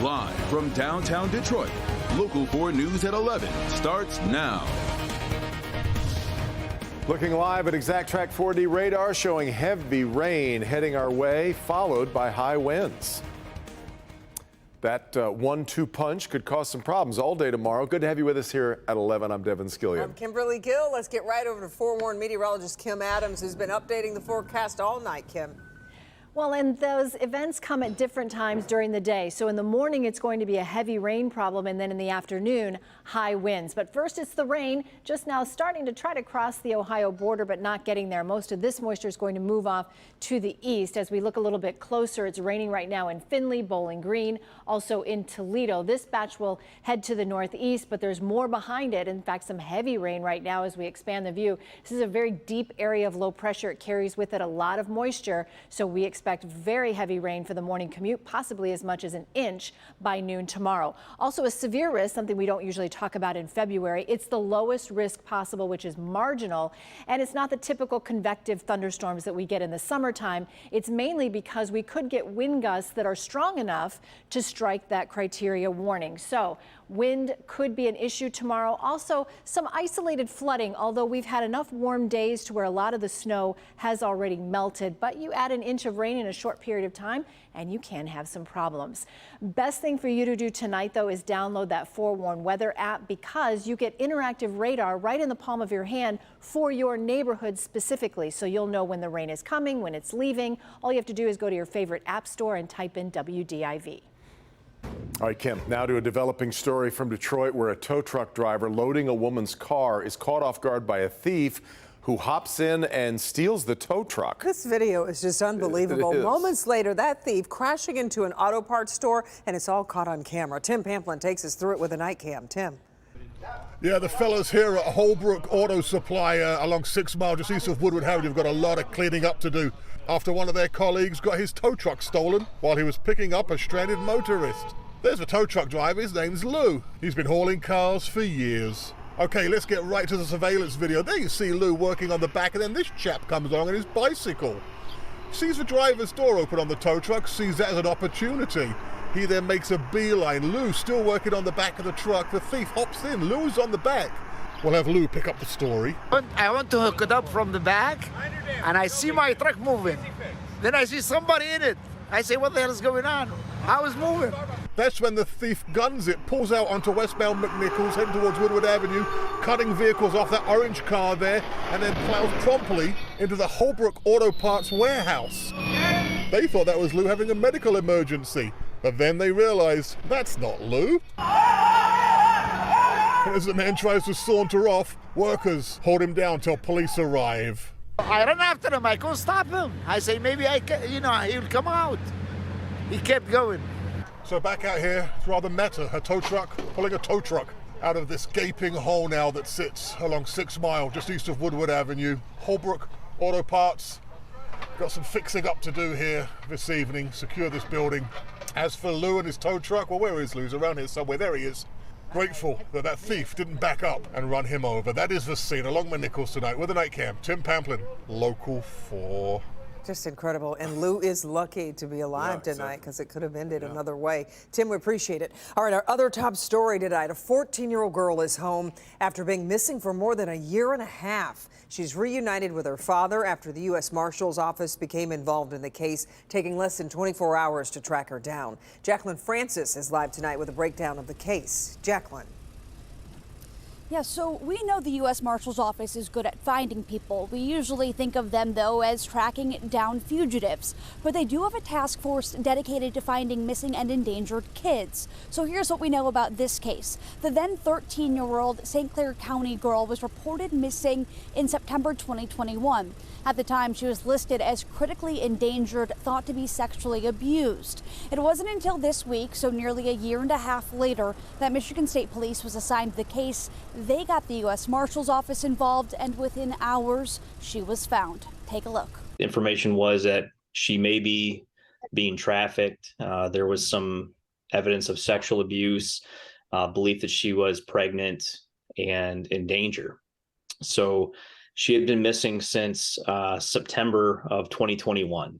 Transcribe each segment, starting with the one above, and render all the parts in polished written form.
Live from downtown Detroit, Local 4 News at 11 starts now. Looking live at ExactTrack 4D radar showing heavy rain heading our way, followed by high winds. That 1-2 punch could cause some problems all day tomorrow. Good to have you with us here at 11. I'm Devin Skillian. I'm Kimberly Gill. Let's get right over to forewarned meteorologist Kim Adams, who's been updating the forecast all night. Kim. Well, and those events come at different times during the day. So in the morning, it's going to be a heavy rain problem, and then in the afternoon, high winds. But first, it's the rain just now starting to try to cross the Ohio border, but not getting there. Most of this moisture is going to move off to the east. As we look a little bit closer, it's raining right now in Findlay, Bowling Green, also in Toledo. This batch will head to the northeast, but there's more behind it. In fact, some heavy rain right now as we expand the view. This is a very deep area of low pressure. It carries with it a lot of moisture, so we expect very heavy rain for the morning commute, possibly as much as an inch by noon tomorrow. Also a severe risk, something we don't usually talk about in February. It's the lowest risk possible, which is marginal, and it's not the typical convective thunderstorms that we get in the summertime. It's mainly because we could get wind gusts that are strong enough to strike that criteria warning. So wind could be an issue tomorrow. Also, some isolated flooding, although we've had enough warm days to where a lot of the snow has already melted. But you add an inch of rain in a short period of time, and you can have some problems. Best thing for you to do tonight, though, is download that Forewarn Weather app, because you get interactive radar right in the palm of your hand for your neighborhood specifically. So you'll know when the rain is coming, when it's leaving. All you have to do is go to your favorite app store and type in WDIV. All right, Kim, now to a developing story from Detroit where a tow truck driver loading a woman's car is caught off guard by a thief who hops in and steals the tow truck. This video is just unbelievable. It is. Moments later, that thief crashing into an auto parts store, and it's all caught on camera. Tim Pamplin takes us through it with a night cam. Tim. Yeah, the fellas here at Holbrook Auto Supply along 6 Mile just east of Woodward Avenue have got a lot of cleaning up to do after one of their colleagues got his tow truck stolen while he was picking up a stranded motorist. There's the tow truck driver. His name's Lou. He's been hauling cars for years. Okay, let's get right to the surveillance video. There you see Lou working on the back, and then this chap comes along on his bicycle. Sees the driver's door open on the tow truck, sees that as an opportunity. He then makes a beeline. Lou still working on the back of the truck. The thief hops in. Lou's on the back. We'll have Lou pick up the story. I want to hook it up from the back, and I see my truck moving. Then I see somebody in it. I say, what the hell is going on? How is moving? That's when the thief guns it, pulls out onto westbound McNichols, heading towards Woodward Avenue, cutting vehicles off that orange car there, and then plows promptly into the Holbrook Auto Parts warehouse. They thought that was Lou having a medical emergency, but then they realized that's not Lou. As the man tries to saunter off, workers hold him down till police arrive. I ran after him. I couldn't stop him. I say, maybe I can, he'll come out. He kept going. So back out here, it's rather meta, a tow truck pulling a tow truck out of this gaping hole now that sits along 6 Mile, just east of Woodward Avenue. Holbrook Auto Parts got some fixing up to do here this evening, secure this building. As for Lou and his tow truck, well, where is Lou? He's around here somewhere. There he is. Grateful that that thief didn't back up and run him over. That is the scene along McNichols tonight with the night cam. Tim Pamplin, Local 4. Just incredible. And Lou is lucky to be alive tonight, because it could have ended another way. Tim, we appreciate it. All right, our other top story tonight. A 14-year-old girl is home after being missing for more than a year and a half. She's reunited with her father after the U.S. Marshal's Office became involved in the case, taking less than 24 hours to track her down. Jacqueline Francis is live tonight with a breakdown of the case. Jacqueline. Yeah, so we know the U.S. Marshal's Office is good at finding people. We usually think of them, though, as tracking down fugitives. But they do have a task force dedicated to finding missing and endangered kids. So here's what we know about this case. The then 13-year-old St. Clair County girl was reported missing in September 2021. At the time, she was listed as critically endangered, thought to be sexually abused. It wasn't until this week, so nearly a year and a half later, that Michigan State Police was assigned the case. They got the U.S. Marshal's Office involved, and within hours, she was found. Take a look. The information was that she may be being trafficked. There was some evidence of sexual abuse, belief that she was pregnant and in danger. So she had been missing since September of 2021.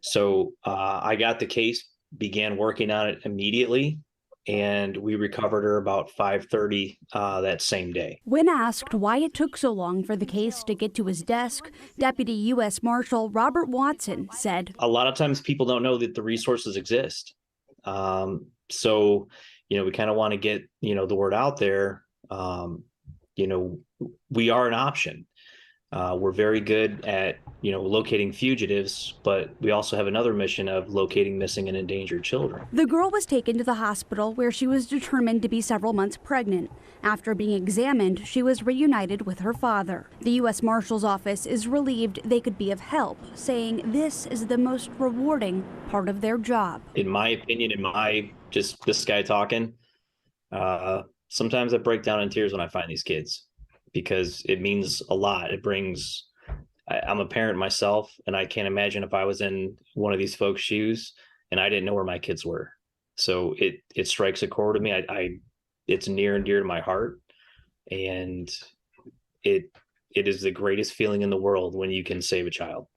So I got the case began working on it immediately, and we recovered her about 5:30 that same day. When asked why it took so long for the case to get to his desk, Deputy U.S. Marshal Robert Watson said, A lot of times people don't know that the resources exist. So, we kind of want to get, the word out there. We are an option. We're very good at, locating fugitives, but we also have another mission of locating missing and endangered children. The girl was taken to the hospital where she was determined to be several months pregnant. After being examined, she was reunited with her father. The U.S. Marshal's Office is relieved they could be of help, saying this is the most rewarding part of their job. In my opinion, just this guy talking, sometimes I break down in tears when I find these kids, because it means a lot. I'm a parent myself, and I can't imagine if I was in one of these folks' shoes and I didn't know where my kids were. So it strikes a chord with me. It's near and dear to my heart, and it is the greatest feeling in the world when you can save a child.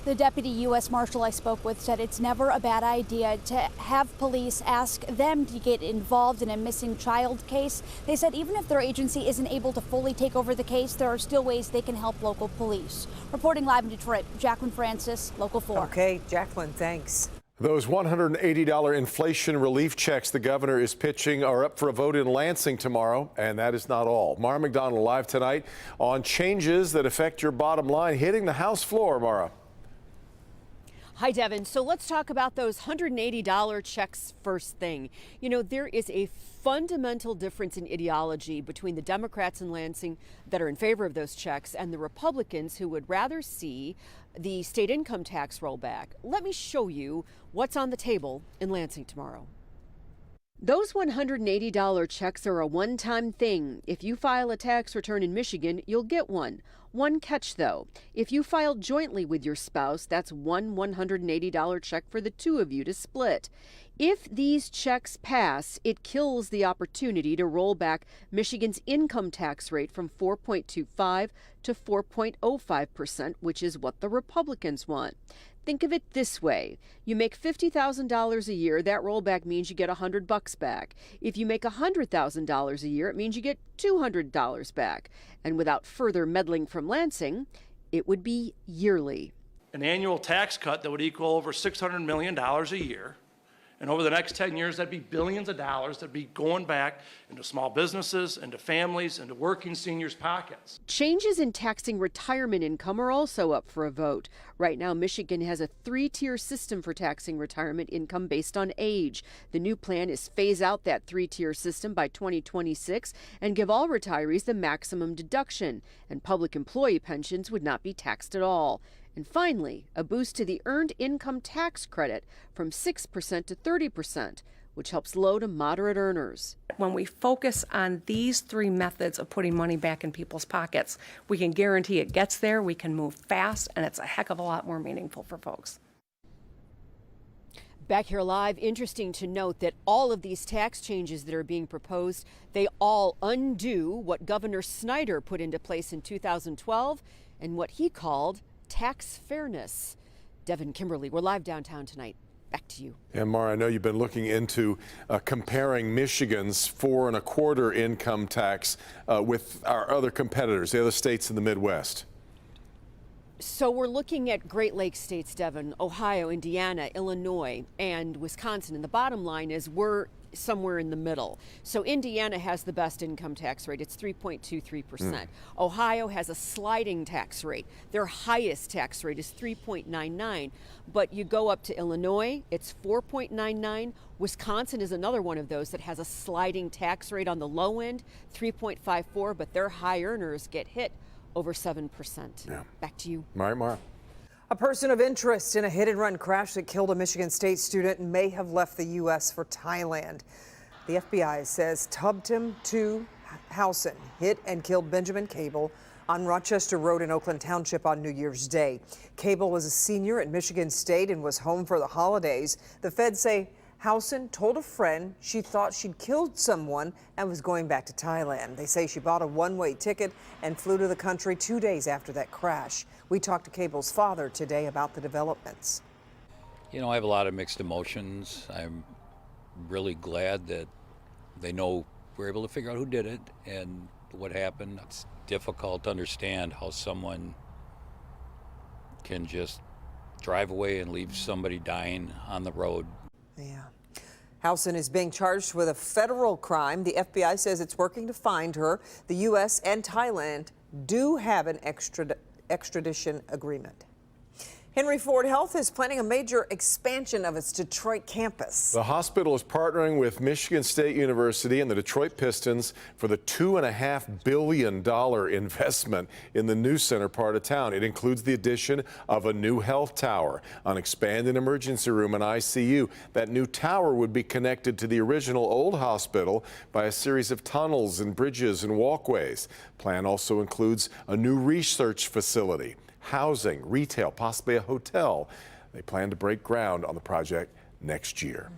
The Deputy U.S. Marshal I spoke with said it's never a bad idea to have police ask them to get involved in a missing child case. They said even if their agency isn't able to fully take over the case, there are still ways they can help local police. Reporting live in Detroit, Jacqueline Francis, Local 4. Okay, Jacqueline, thanks. Those $180 inflation relief checks the governor is pitching are up for a vote in Lansing tomorrow, and that is not all. Mara McDonald live tonight on changes that affect your bottom line hitting the House floor. Mara. Hi, Devin. So let's talk about those $180 checks first thing. There is a fundamental difference in ideology between the Democrats in Lansing that are in favor of those checks and the Republicans who would rather see the state income tax rollback. Let me show you what's on the table in Lansing tomorrow. Those $180 checks are a one-time thing. If you file a tax return in Michigan, you'll get one. One catch, though. If you file jointly with your spouse, that's one $180 check for the two of you to split. If these checks pass, it kills the opportunity to roll back Michigan's income tax rate from 4.25 to 4.05%, which is what the Republicans want. Think of it this way. You make $50,000 a year, that rollback means you get $100 back. If you make $100,000 a year, it means you get $200 back. And without further meddling from Lansing, it would be yearly. An annual tax cut that would equal over $600 million a year. And over the next 10 years, that'd be billions of dollars that'd be going back into small businesses, into families, into working seniors' pockets. Changes in taxing retirement income are also up for a vote. Right now, Michigan has a 3-tier system for taxing retirement income based on age. The new plan is phase out that 3-tier system by 2026 and give all retirees the maximum deduction. And public employee pensions would not be taxed at all. And finally, a boost to the earned income tax credit from 6% to 30%, which helps low to moderate earners. When we focus on these 3 methods of putting money back in people's pockets, we can guarantee it gets there, we can move fast, and it's a heck of a lot more meaningful for folks. Back here live, interesting to note that all of these tax changes that are being proposed, they all undo what Governor Snyder put into place in 2012 and what he called tax fairness. Devin, Kimberly, we're live downtown tonight. Back to you. And Mara, I know you've been looking into comparing Michigan's 4.25% income tax with our other competitors, the other states in the Midwest. So we're looking at Great Lakes states, Devin, Ohio, Indiana, Illinois, and Wisconsin. And the bottom line is we're somewhere in the middle. So Indiana has the best income tax rate. It's 3.23%. Ohio has a sliding tax rate. Their highest tax rate is 3.99. But you go up to Illinois, it's 4.99. Wisconsin is another one of those that has a sliding tax rate on the low end, 3.54, but their high earners get hit over 7%. Yeah. Back to you. All right, Mara. A person of interest in a hit-and-run crash that killed a Michigan State student may have left the U.S. for Thailand. The FBI says Tubtim Tu Housen hit and killed Benjamin Cable on Rochester Road in Oakland Township on New Year's Day. Cable was a senior at Michigan State and was home for the holidays. The feds say Housen told a friend she thought she'd killed someone and was going back to Thailand. They say she bought a one-way ticket and flew to the country 2 days after that crash. We talked to Cable's father today about the developments. You know, I have a lot of mixed emotions. I'm really glad that they know we're able to figure out who did it and what happened. It's difficult to understand how someone can just drive away and leave somebody dying on the road. Yeah. Howson is being charged with a federal crime. The FBI says it's working to find her. The U.S. and Thailand do have an extradition agreement. Henry Ford Health is planning a major expansion of its Detroit campus. The hospital is partnering with Michigan State University and the Detroit Pistons for the $2.5 billion investment in the new center part of town. It includes the addition of a new health tower, an expanded emergency room and ICU. That new tower would be connected to the original old hospital by a series of tunnels and bridges and walkways. Plan also includes a new research facility, housing, retail, possibly a hotel. They plan to break ground on the project next year.